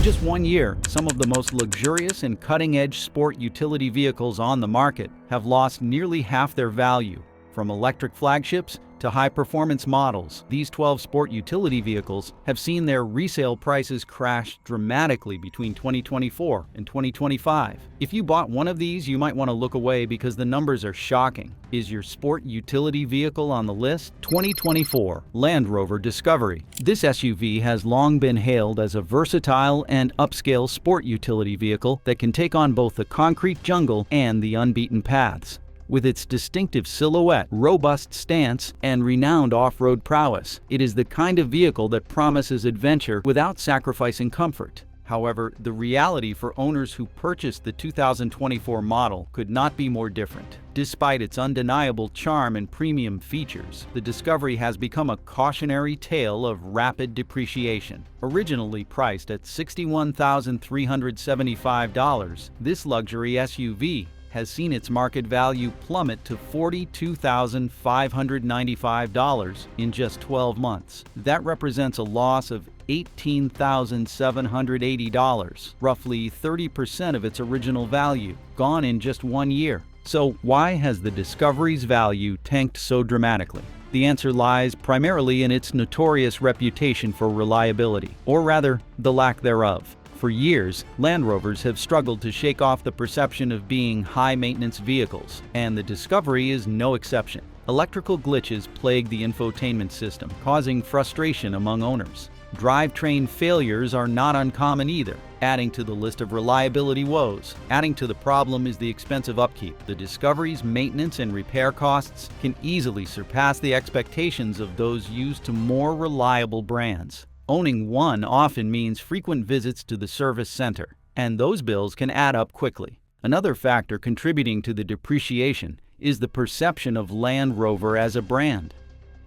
just 1 year, some of the most luxurious and cutting-edge sport utility vehicles on the market have lost nearly half their value. From electric flagships to high-performance models, these 12 sport utility vehicles have seen their resale prices crash dramatically between 2024 and 2025. If you bought one of these, you might want to look away because the numbers are shocking. Is your sport utility vehicle on the list? 2024 Land Rover Discovery. This SUV has long been hailed as a versatile and upscale sport utility vehicle that can take on both the concrete jungle and the unbeaten paths. With its distinctive silhouette, robust stance, and renowned off-road prowess, it is the kind of vehicle that promises adventure without sacrificing comfort. However, the reality for owners who purchased the 2024 model could not be more different. Despite its undeniable charm and premium features, the Discovery has become a cautionary tale of rapid depreciation. Originally priced at $61,375, this luxury SUV has seen its market value plummet to $42,595 in just 12 months. That represents a loss of $18,780, roughly 30% of its original value, gone in just 1 year. So why has the Discovery's value tanked so dramatically? The answer lies primarily in its notorious reputation for reliability, or rather, the lack thereof. For years, Land Rovers have struggled to shake off the perception of being high-maintenance vehicles, and the Discovery is no exception. Electrical glitches plague the infotainment system, causing frustration among owners. Drivetrain failures are not uncommon either, adding to the list of reliability woes. Adding to the problem is the expensive upkeep. The Discovery's maintenance and repair costs can easily surpass the expectations of those used to more reliable brands. Owning one often means frequent visits to the service center, and those bills can add up quickly. Another factor contributing to the depreciation is the perception of Land Rover as a brand.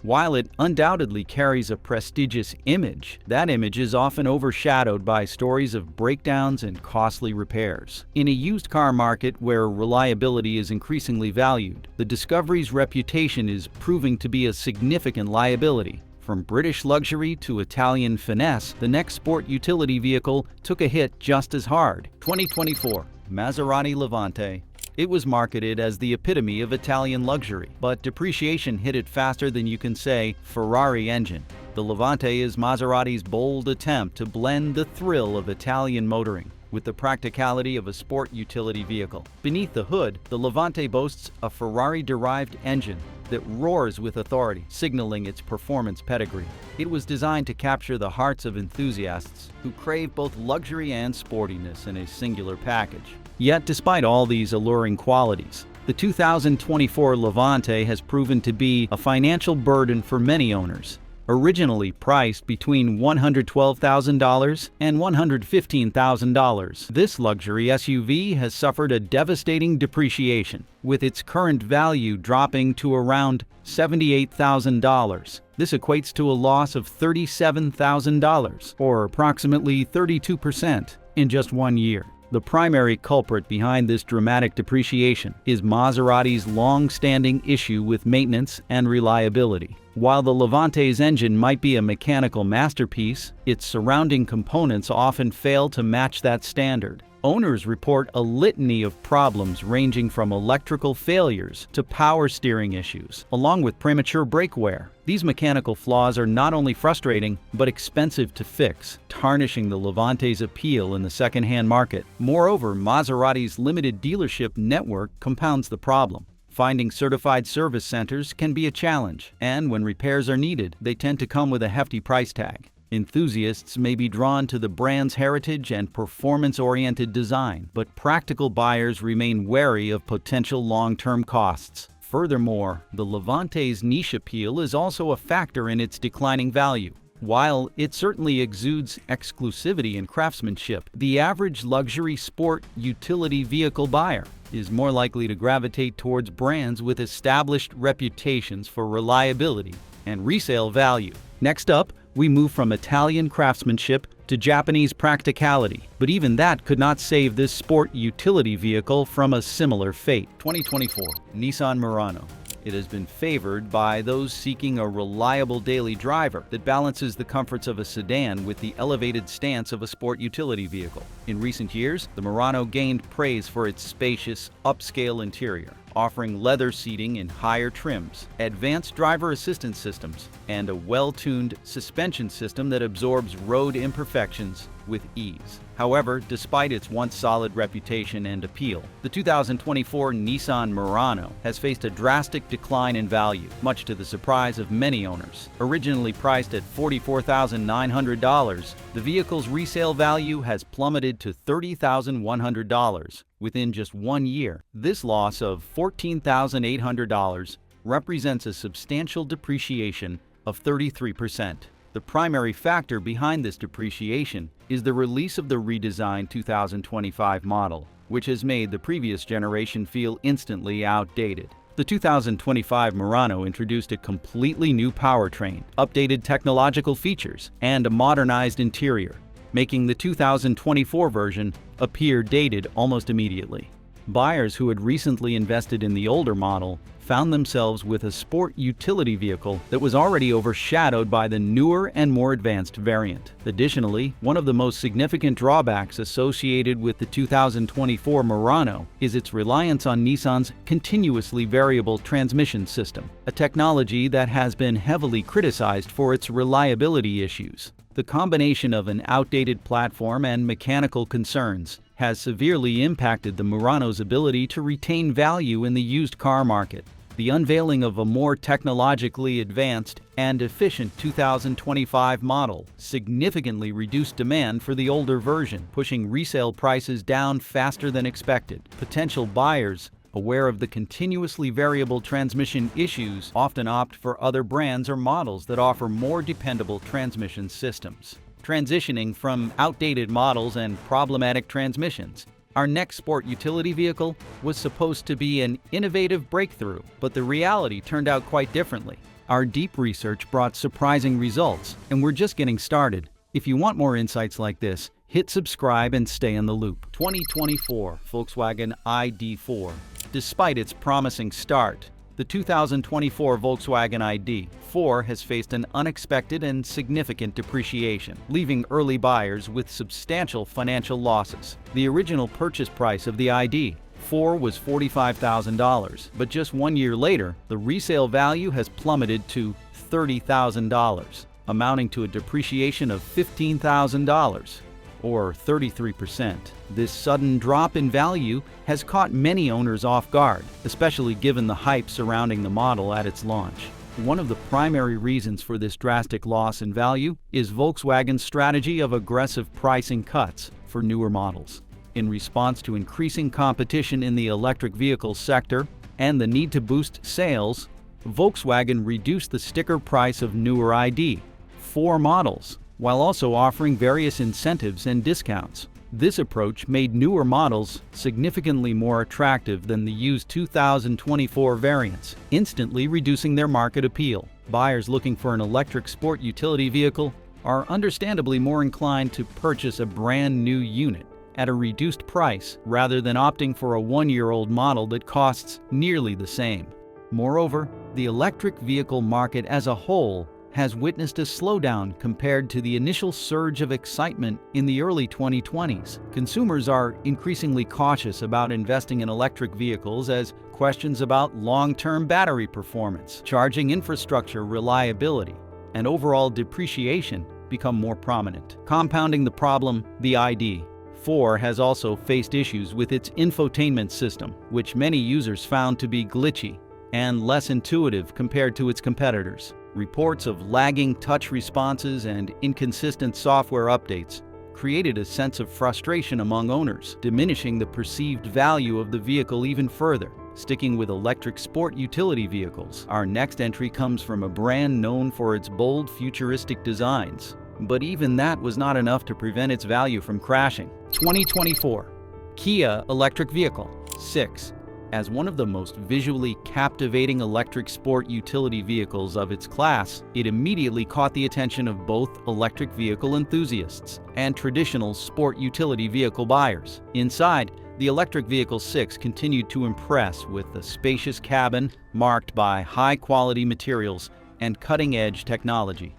While it undoubtedly carries a prestigious image, that image is often overshadowed by stories of breakdowns and costly repairs. In a used car market where reliability is increasingly valued, the Discovery's reputation is proving to be a significant liability. From British luxury to Italian finesse, the next sport utility vehicle took a hit just as hard. 2024 Maserati Levante. It was marketed as the epitome of Italian luxury, but depreciation hit it faster than you can say Ferrari engine. The Levante is Maserati's bold attempt to blend the thrill of Italian motoring with the practicality of a sport utility vehicle. Beneath the hood, the Levante boasts a Ferrari-derived engine that roars with authority, signaling its performance pedigree. It was designed to capture the hearts of enthusiasts who crave both luxury and sportiness in a singular package. Yet, despite all these alluring qualities, the 2024 Levante has proven to be a financial burden for many owners. Originally priced between $112,000 and $115,000, this luxury SUV has suffered a devastating depreciation, with its current value dropping to around $78,000. This equates to a loss of $37,000, or approximately 32%, in just 1 year. The primary culprit behind this dramatic depreciation is Maserati's long-standing issue with maintenance and reliability. While the Levante's engine might be a mechanical masterpiece, its surrounding components often fail to match that standard. Owners report a litany of problems ranging from electrical failures to power steering issues, along with premature brake wear. These mechanical flaws are not only frustrating, but expensive to fix, tarnishing the Levante's appeal in the second-hand market. Moreover, Maserati's limited dealership network compounds the problem. Finding certified service centers can be a challenge, and when repairs are needed, they tend to come with a hefty price tag. Enthusiasts may be drawn to the brand's heritage and performance-oriented design, but practical buyers remain wary of potential long-term costs. Furthermore, the Levante's niche appeal is also a factor in its declining value. While it certainly exudes exclusivity and craftsmanship, the average luxury sport utility vehicle buyer is more likely to gravitate towards brands with established reputations for reliability and resale value. Next up, we move from Italian craftsmanship to Japanese practicality, but even that could not save this sport utility vehicle from a similar fate. 2024 Nissan Morano. It has been favored by those seeking a reliable daily driver that balances the comforts of a sedan with the elevated stance of a sport utility vehicle. In recent years, the Morano gained praise for its spacious, upscale interior, offering leather seating in higher trims, advanced driver assistance systems, and a well-tuned suspension system that absorbs road imperfections with ease. However, despite its once solid reputation and appeal, the 2024 Nissan Morano has faced a drastic decline in value, much to the surprise of many owners. Originally priced at $44,900, the vehicle's resale value has plummeted to $30,100 within just 1 year. This loss of $14,800 represents a substantial depreciation of 33%. The primary factor behind this depreciation is the release of the redesigned 2025 model, which has made the previous generation feel instantly outdated. The 2025 Morano introduced a completely new powertrain, updated technological features, and a modernized interior, making the 2024 version appear dated almost immediately. Buyers who had recently invested in the older model found themselves with a sport utility vehicle that was already overshadowed by the newer and more advanced variant. Additionally, one of the most significant drawbacks associated with the 2024 Morano is its reliance on Nissan's continuously variable transmission system, a technology that has been heavily criticized for its reliability issues. The combination of an outdated platform and mechanical concerns has severely impacted the Morano's ability to retain value in the used car market. The unveiling of a more technologically advanced and efficient 2025 model significantly reduced demand for the older version, pushing resale prices down faster than expected. Potential buyers, aware of the continuously variable transmission issues, often opt for other brands or models that offer more dependable transmission systems. Transitioning from outdated models and problematic transmissions, our next sport utility vehicle was supposed to be an innovative breakthrough, but the reality turned out quite differently. Our deep research brought surprising results, and we're just getting started. If you want more insights like this, hit subscribe and stay in the loop. 2024 Volkswagen ID4. Despite its promising start, the 2024 Volkswagen ID4 has faced an unexpected and significant depreciation, leaving early buyers with substantial financial losses. The original purchase price of the ID4 was $45,000, but just 1 year later, the resale value has plummeted to $30,000, amounting to a depreciation of $15,000. Or 33%. This sudden drop in value has caught many owners off guard, especially given the hype surrounding the model at its launch. One of the primary reasons for this drastic loss in value is Volkswagen's strategy of aggressive pricing cuts for newer models. In response to increasing competition in the electric vehicle sector and the need to boost sales, Volkswagen reduced the sticker price of newer ID4 models, while also offering various incentives and discounts. This approach made newer models significantly more attractive than the used 2024 variants, instantly reducing their market appeal. Buyers looking for an electric sport utility vehicle are understandably more inclined to purchase a brand new unit at a reduced price rather than opting for a 1-year-old model that costs nearly the same. Moreover, the electric vehicle market as a whole has witnessed a slowdown compared to the initial surge of excitement in the early 2020s. Consumers are increasingly cautious about investing in electric vehicles as questions about long-term battery performance, charging infrastructure reliability, and overall depreciation become more prominent. Compounding the problem, the ID4 has also faced issues with its infotainment system, which many users found to be glitchy and less intuitive compared to its competitors. Reports of lagging touch responses and inconsistent software updates created a sense of frustration among owners, diminishing the perceived value of the vehicle even further. Sticking with electric sport utility vehicles, our next entry comes from a brand known for its bold, futuristic designs. But even that was not enough to prevent its value from crashing. 2024 Kia electric vehicle 6. As one of the most visually captivating electric sport utility vehicles of its class, it immediately caught the attention of both electric vehicle enthusiasts and traditional sport utility vehicle buyers. Inside, The electric vehicle 6 continued to impress with a spacious cabin marked by high-quality materials and cutting-edge technology.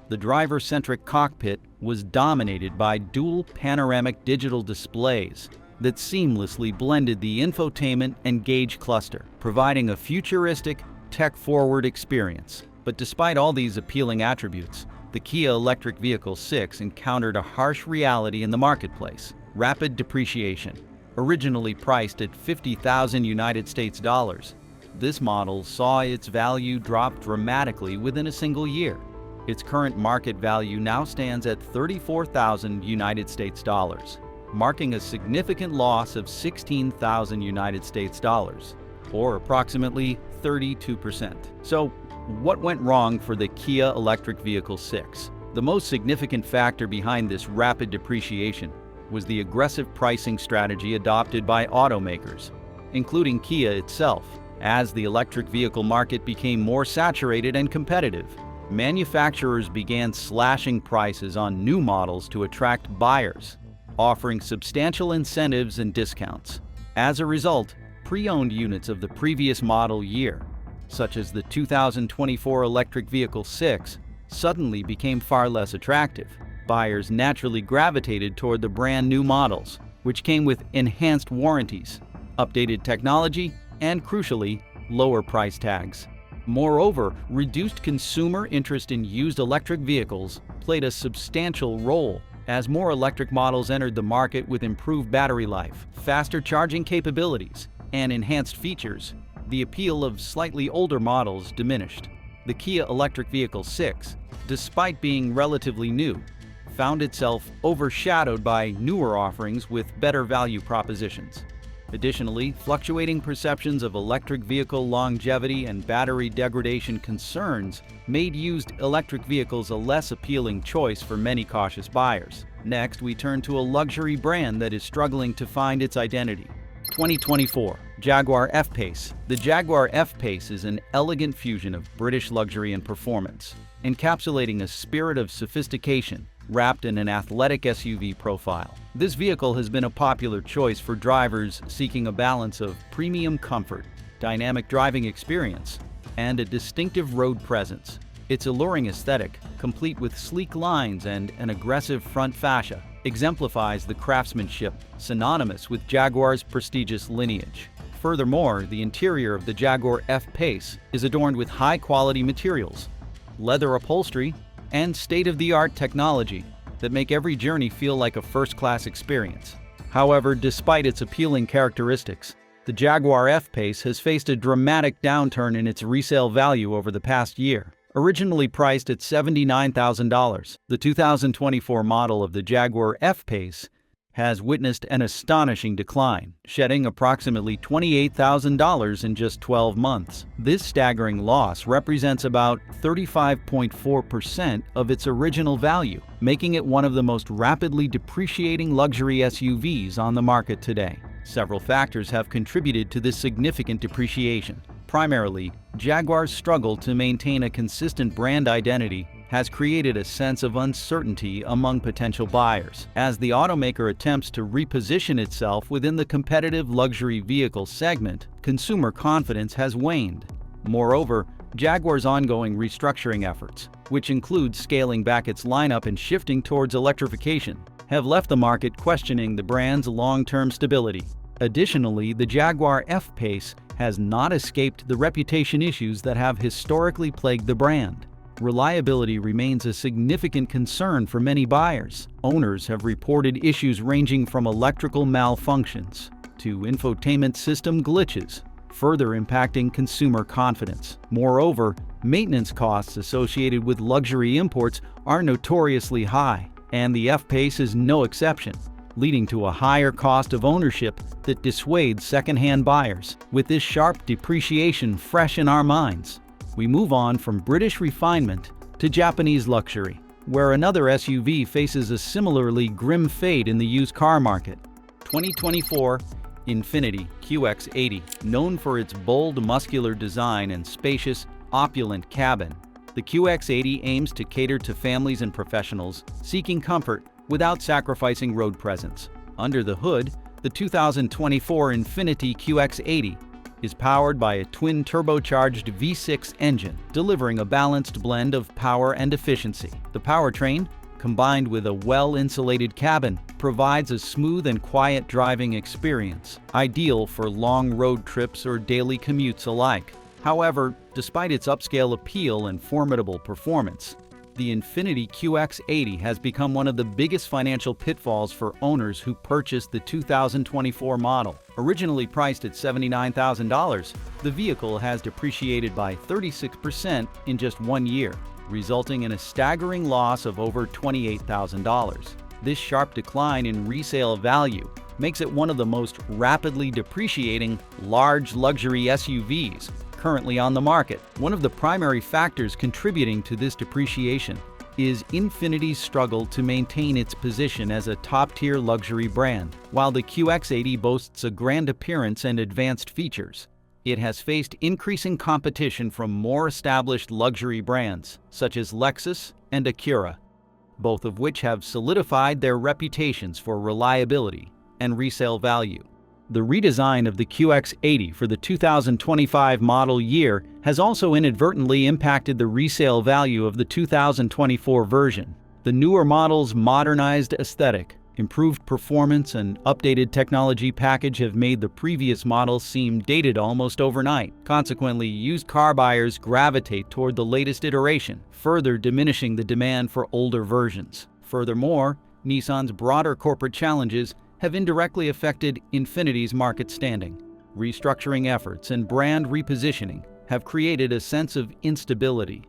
The driver-centric cockpit was dominated by dual panoramic digital displays that seamlessly blended the infotainment and gauge cluster, providing a futuristic, tech-forward experience. But despite all these appealing attributes, the Kia electric vehicle 6 encountered a harsh reality in the marketplace: rapid depreciation. Originally priced at $50,000, this model saw its value drop dramatically within a single year. Its current market value now stands at $34,000, marking a significant loss of $16,000, or approximately 32%. So, what went wrong for the Kia electric vehicle 6? The most significant factor behind this rapid depreciation was the aggressive pricing strategy adopted by automakers, including Kia itself. As the electric vehicle market became more saturated and competitive, manufacturers began slashing prices on new models to attract buyers, offering substantial incentives and discounts. As a result, pre-owned units of the previous model year, such as the 2024 electric vehicle 6, suddenly became far less attractive. Buyers naturally gravitated toward the brand new models, which came with enhanced warranties, updated technology, and crucially, lower price tags. Moreover, reduced consumer interest in used electric vehicles played a substantial role as more electric models entered the market with improved battery life, faster charging capabilities, and enhanced features. The appeal of slightly older models diminished. The Kia electric vehicle 6, despite being relatively new, found itself overshadowed by newer offerings with better value propositions. Additionally, fluctuating perceptions of electric vehicle longevity and battery degradation concerns made used electric vehicles a less appealing choice for many cautious buyers. Next, we turn to a luxury brand that is struggling to find its identity. 2024 Jaguar FPace. The Jaguar FPace is an elegant fusion of British luxury and performance, encapsulating a spirit of sophistication wrapped in an athletic SUV profile. This vehicle has been a popular choice for drivers seeking a balance of premium comfort, dynamic driving experience, and a distinctive road presence. Its alluring aesthetic, complete with sleek lines and an aggressive front fascia, exemplifies the craftsmanship synonymous with Jaguar's prestigious lineage. Furthermore, the interior of the Jaguar F-Pace is adorned with high-quality materials, leather upholstery, and state-of-the-art technology that make every journey feel like a first-class experience. However, despite its appealing characteristics, the Jaguar F-Pace has faced a dramatic downturn in its resale value over the past year. Originally priced at $79,000, the 2024 model of the Jaguar F-Pace has witnessed an astonishing decline, shedding approximately $28,000 in just 12 months. This staggering loss represents about 35.4% of its original value, making it one of the most rapidly depreciating luxury SUVs on the market today. Several factors have contributed to this significant depreciation. Primarily, Jaguar's struggle to maintain a consistent brand identity has created a sense of uncertainty among potential buyers. As the automaker attempts to reposition itself within the competitive luxury vehicle segment, consumer confidence has waned. Moreover, Jaguar's ongoing restructuring efforts, which include scaling back its lineup and shifting towards electrification, have left the market questioning the brand's long-term stability. Additionally, the Jaguar F-Pace has not escaped the reputation issues that have historically plagued the brand. Reliability remains a significant concern for many buyers. Owners have reported issues ranging from electrical malfunctions to infotainment system glitches, further impacting consumer confidence. Moreover, maintenance costs associated with luxury imports are notoriously high, and the F-Pace is no exception, leading to a higher cost of ownership that dissuades second-hand buyers. With this sharp depreciation fresh in our minds, we move on from British refinement to Japanese luxury, where another SUV faces a similarly grim fate in the used car market. 2024 Infiniti QX80. Known for its bold, muscular design and spacious, opulent cabin, the QX80 aims to cater to families and professionals seeking comfort without sacrificing road presence. Under the hood, The 2024 Infiniti QX80 is powered by a twin-turbocharged V6 engine, delivering a balanced blend of power and efficiency. The powertrain, combined with a well-insulated cabin, provides a smooth and quiet driving experience, ideal for long road trips or daily commutes alike. However, despite its upscale appeal and formidable performance, the Infiniti QX80 has become one of the biggest financial pitfalls for owners who purchased the 2024 model. Originally priced at $79,000, the vehicle has depreciated by 36% in just 1 year, resulting in a staggering loss of over $28,000. This sharp decline in resale value makes it one of the most rapidly depreciating large luxury SUVs currently on the market. One of the primary factors contributing to this depreciation is Infiniti's struggle to maintain its position as a top-tier luxury brand. While the QX80 boasts a grand appearance and advanced features, it has faced increasing competition from more established luxury brands such as Lexus and Acura, both of which have solidified their reputations for reliability and resale value. The redesign of the QX80 for the 2025 model year has also inadvertently impacted the resale value of the 2024 version. The newer model's modernized aesthetic, improved performance, and updated technology package have made the previous model seem dated almost overnight. Consequently, used car buyers gravitate toward the latest iteration, further diminishing the demand for older versions. Furthermore, Nissan's broader corporate challenges have indirectly affected Infiniti's market standing. Restructuring efforts and brand repositioning have created a sense of instability,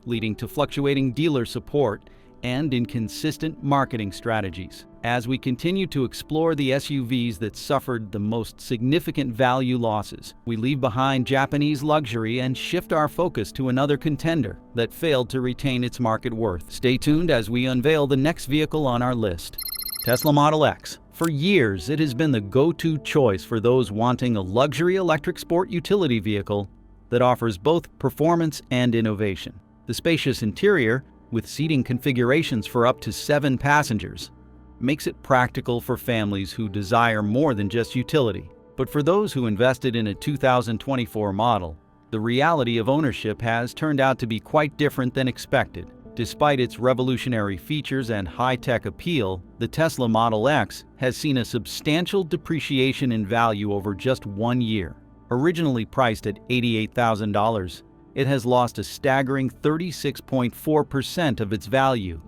leading to fluctuating dealer support and inconsistent marketing strategies. As we continue to explore the SUVs that suffered the most significant value losses, we leave behind Japanese luxury and shift our focus to another contender that failed to retain its market worth. Stay tuned as we unveil the next vehicle on our list. Tesla Model X. For years, it has been the go-to choice for those wanting a luxury electric sport utility vehicle that offers both performance and innovation. The spacious interior, with seating configurations for up to 7 passengers, makes it practical for families who desire more than just utility. But for those who invested in a 2024 model, the reality of ownership has turned out to be quite different than expected. Despite its revolutionary features and high-tech appeal, the Tesla Model X has seen a substantial depreciation in value over just 1 year. Originally priced at $88,000, it has lost a staggering 36.4% of its value,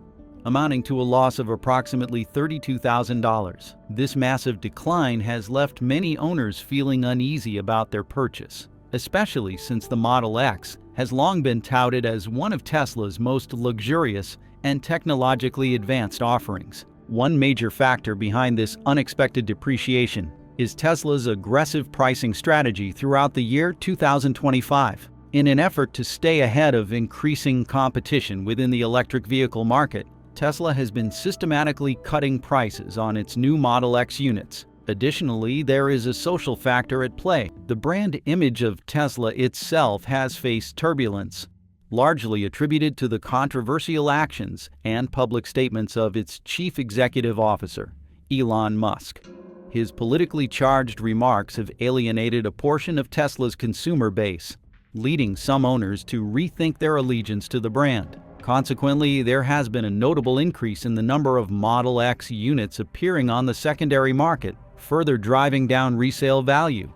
amounting to a loss of approximately $32,000. This massive decline has left many owners feeling uneasy about their purchase, especially since the Model X has long been touted as one of Tesla's most luxurious and technologically advanced offerings. One major factor behind this unexpected depreciation is Tesla's aggressive pricing strategy throughout the year 2025. In an effort to stay ahead of increasing competition within the electric vehicle market, Tesla has been systematically cutting prices on its new Model X units. Additionally, there is a social factor at play. The brand image of Tesla itself has faced turbulence, largely attributed to the controversial actions and public statements of its chief executive officer, Elon Musk. His politically charged remarks have alienated a portion of Tesla's consumer base, leading some owners to rethink their allegiance to the brand. Consequently, there has been a notable increase in the number of Model X units appearing on the secondary market, further driving down resale value.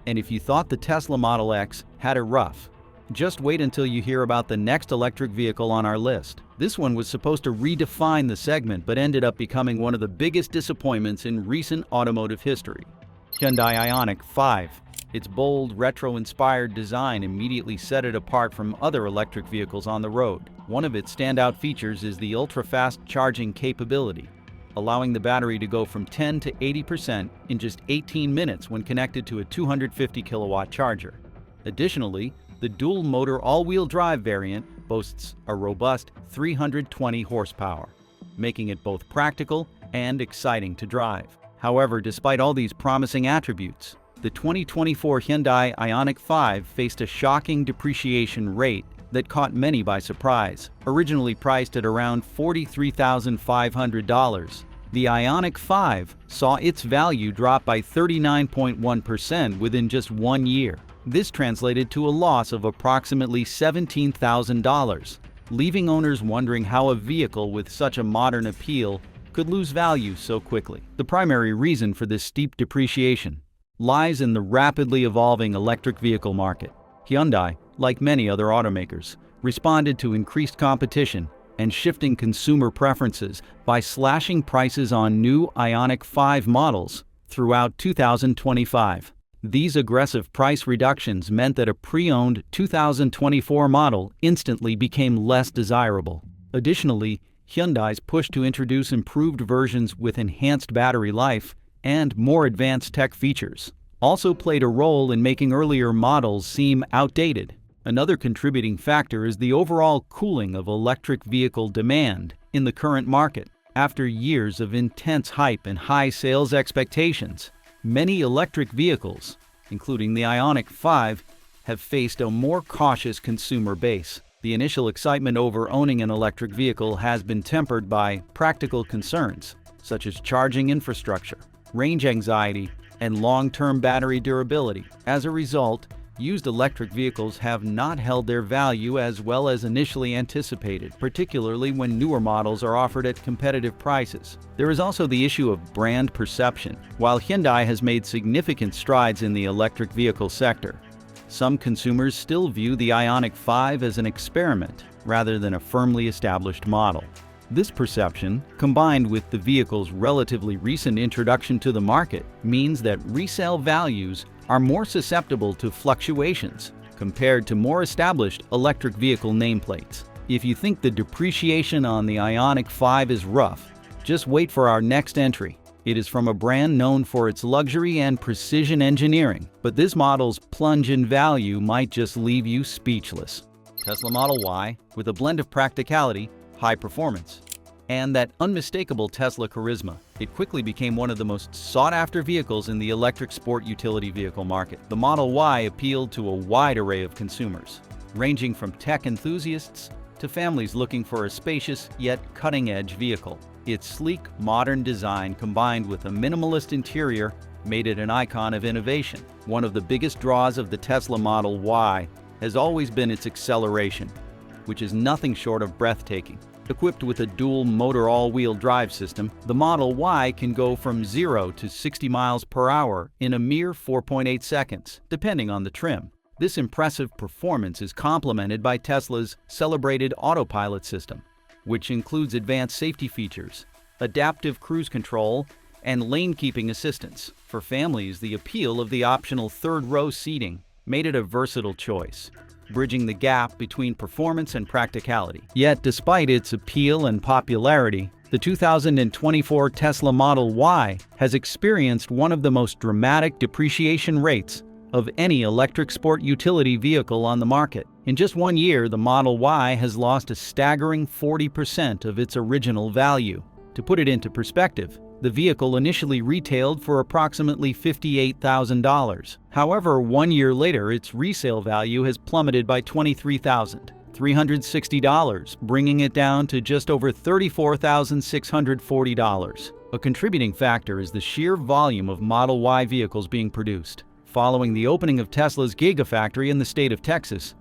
And if you thought the Tesla Model X had it rough, just wait until you hear about the next electric vehicle on our list. This one was supposed to redefine the segment but ended up becoming one of the biggest disappointments in recent automotive history. Hyundai Ionic 5. Its bold, retro-inspired design immediately set it apart from other electric vehicles on the road. One of its standout features is the ultra-fast charging capability, allowing the battery to go from 10 to 80% in just 18 minutes when connected to a 250 kilowatt charger. Additionally, the dual-motor all-wheel drive variant boasts a robust 320 horsepower, making it both practical and exciting to drive. However, despite all these promising attributes, the 2024 Hyundai Ioniq 5 faced a shocking depreciation rate that caught many by surprise. Originally priced at around $43,500, The Ioniq 5 saw its value drop by 39.1% within just 1 year. This translated to a loss of approximately $17,000, leaving owners wondering how a vehicle with such a modern appeal could lose value so quickly. The primary reason for this steep depreciation lies in the rapidly evolving electric vehicle market. Hyundai, like many other automakers, responded to increased competition and shifting consumer preferences by slashing prices on new Ioniq 5 models throughout 2025. These aggressive price reductions meant that a pre-owned 2024 model instantly became less desirable. Additionally, Hyundai's push to introduce improved versions with enhanced battery life and more advanced tech features also played a role in making earlier models seem outdated. Another contributing factor is the overall cooling of electric vehicle demand in the current market. After years of intense hype and high sales expectations, many electric vehicles, including the Ioniq 5, have faced a more cautious consumer base. The initial excitement over owning an electric vehicle has been tempered by practical concerns, such as charging infrastructure, range anxiety, and long-term battery durability. As a result, used electric vehicles have not held their value as well as initially anticipated, particularly when newer models are offered at competitive prices. There is also the issue of brand perception. While Hyundai has made significant strides in the electric vehicle sector, some consumers still view the Ioniq 5 as an experiment rather than a firmly established model. This perception, combined with the vehicle's relatively recent introduction to the market, means that resale values are more susceptible to fluctuations compared to more established electric vehicle nameplates. If you think the depreciation on the Ioniq 5 is rough, just wait for our next entry. It is from a brand known for its luxury and precision engineering, but this model's plunge in value might just leave you speechless. Tesla Model Y, with a blend of practicality, high performance, and that unmistakable Tesla charisma, it quickly became one of the most sought-after vehicles in the electric sport utility vehicle market. The Model Y appealed to a wide array of consumers, ranging from tech enthusiasts to families looking for a spacious yet cutting-edge vehicle. Its sleek, modern design combined with a minimalist interior made it an icon of innovation. One of the biggest draws of the Tesla Model Y has always been its acceleration, which is nothing short of breathtaking. Equipped with a dual-motor all-wheel drive system, the Model Y can go from 0 to 60 miles per hour in a mere 4.8 seconds, depending on the trim. This impressive performance is complemented by Tesla's celebrated autopilot system, which includes advanced safety features, adaptive cruise control, and lane-keeping assistance. For families, the appeal of the optional third-row seating made it a versatile choice, bridging the gap between performance and practicality. Yet, despite its appeal and popularity, the 2024 Tesla Model Y has experienced one of the most dramatic depreciation rates of any electric sport utility vehicle on the market. In just 1 year, the Model Y has lost a staggering 40% of its original value. To put it into perspective, the vehicle initially retailed for approximately $58,000. However, 1 year later, its resale value has plummeted by $23,360, bringing it down to just over $34,640. A contributing factor is the sheer volume of Model Y vehicles being produced. Following the opening of Tesla's Gigafactory in the state of Texas,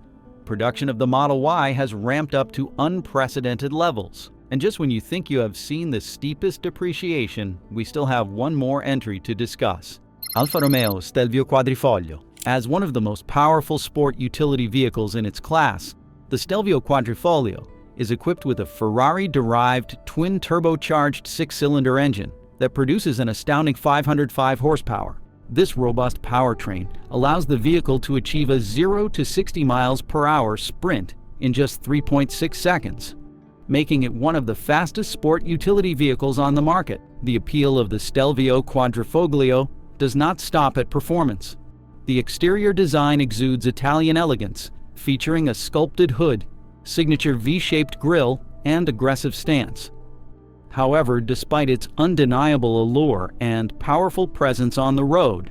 production of the Model Y has ramped up to unprecedented levels. And just when you think you have seen the steepest depreciation, we still have one more entry to discuss. Alfa Romeo Stelvio Quadrifoglio. As one of the most powerful sport utility vehicles in its class, the Stelvio Quadrifoglio is equipped with a Ferrari-derived twin-turbocharged 6-cylinder engine that produces an astounding 505 horsepower. This robust powertrain allows the vehicle to achieve a 0 to 60 miles per hour sprint in just 3.6 seconds, making it one of the fastest sport utility vehicles on the market. The appeal of the Stelvio Quadrifoglio does not stop at performance. The exterior design exudes Italian elegance, featuring a sculpted hood, signature V-shaped grille, and aggressive stance. However, despite its undeniable allure and powerful presence on the road,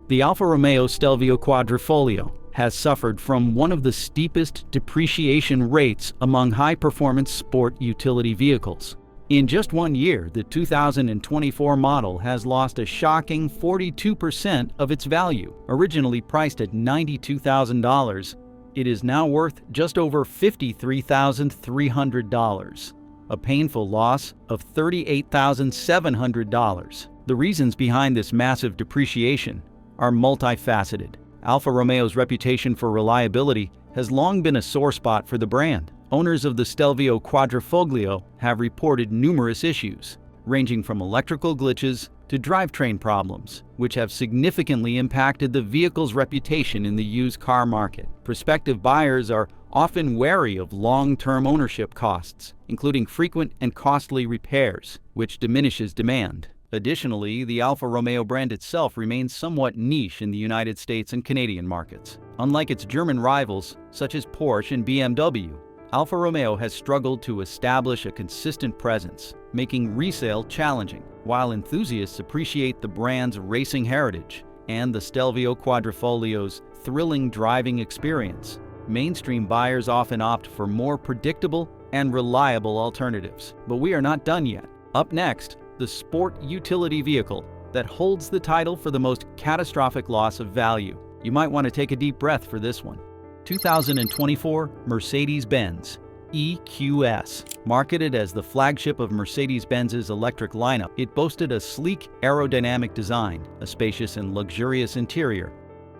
the Alfa Romeo Stelvio Quadrifoglio has suffered from one of the steepest depreciation rates among high-performance sport utility vehicles. In just 1 year, the 2024 model has lost a shocking 42% of its value. Originally priced at $92,000, it is now worth just over $53,300, a painful loss of $38,700. The reasons behind this massive depreciation are multifaceted. Alfa Romeo's reputation for reliability has long been a sore spot for the brand. Owners of the Stelvio Quadrifoglio have reported numerous issues, ranging from electrical glitches to drivetrain problems, which have significantly impacted the vehicle's reputation in the used car market. Prospective buyers are often wary of long-term ownership costs, including frequent and costly repairs, which diminishes demand. Additionally, the Alfa Romeo brand itself remains somewhat niche in the United States and Canadian markets. Unlike its German rivals, such as Porsche and BMW, Alfa Romeo has struggled to establish a consistent presence, making resale challenging. While enthusiasts appreciate the brand's racing heritage and the Stelvio Quadrifoglio's thrilling driving experience, mainstream buyers often opt for more predictable and reliable alternatives. But we are not done yet. Up next, the sport utility vehicle that holds the title for the most catastrophic loss of value. You might want to take a deep breath for this one. 2024 Mercedes-Benz EQS. Marketed as the flagship of Mercedes-Benz's electric lineup, it boasted a sleek aerodynamic design, a spacious and luxurious interior,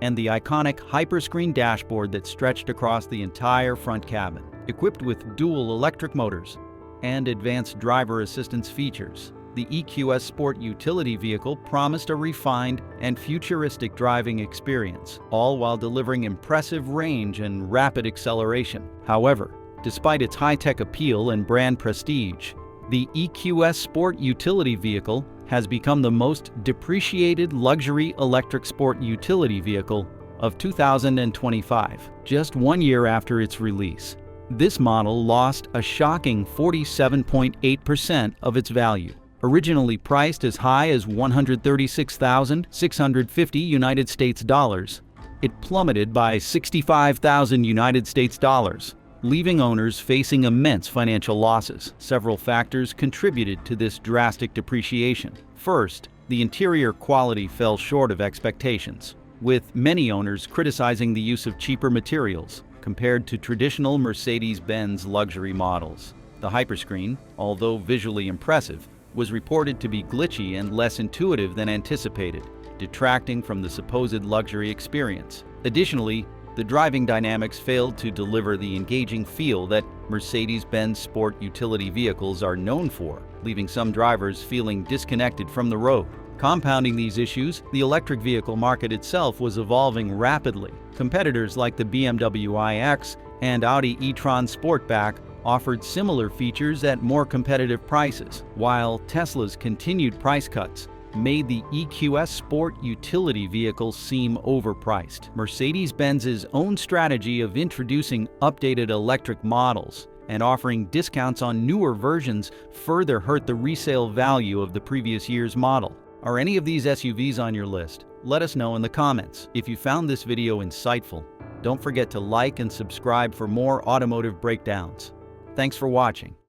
and the iconic hyperscreen dashboard that stretched across the entire front cabin. Equipped with dual electric motors and advanced driver assistance features, the EQS sport utility vehicle promised a refined and futuristic driving experience, all while delivering impressive range and rapid acceleration. However, despite its high-tech appeal and brand prestige, the EQS sport utility vehicle has become the most depreciated luxury electric sport utility vehicle of 2025, just 1 year after its release. This model lost a shocking 47.8% of its value. Originally priced as high as $136,650 United States dollars, it plummeted by $65,000 United States dollars, leaving owners facing immense financial losses. Several factors contributed to this drastic depreciation. First, the interior quality fell short of expectations, with many owners criticizing the use of cheaper materials compared to traditional Mercedes-Benz luxury models. The hyperscreen, although visually impressive, was reported to be glitchy and less intuitive than anticipated, detracting from the supposed luxury experience. Additionally, the driving dynamics failed to deliver the engaging feel that Mercedes-Benz sport utility vehicles are known for, leaving some drivers feeling disconnected from the road. Compounding these issues, the electric vehicle market itself was evolving rapidly. Competitors like the BMW iX and Audi e-tron Sportback offered similar features at more competitive prices, while Tesla's continued price cuts made the EQS sport utility vehicle seem overpriced. Mercedes-Benz's own strategy of introducing updated electric models and offering discounts on newer versions further hurt the resale value of the previous year's model. Are any of these SUVs on your list? Let us know in the comments. If you found this video insightful, don't forget to like and subscribe for more automotive breakdowns. Thanks for watching.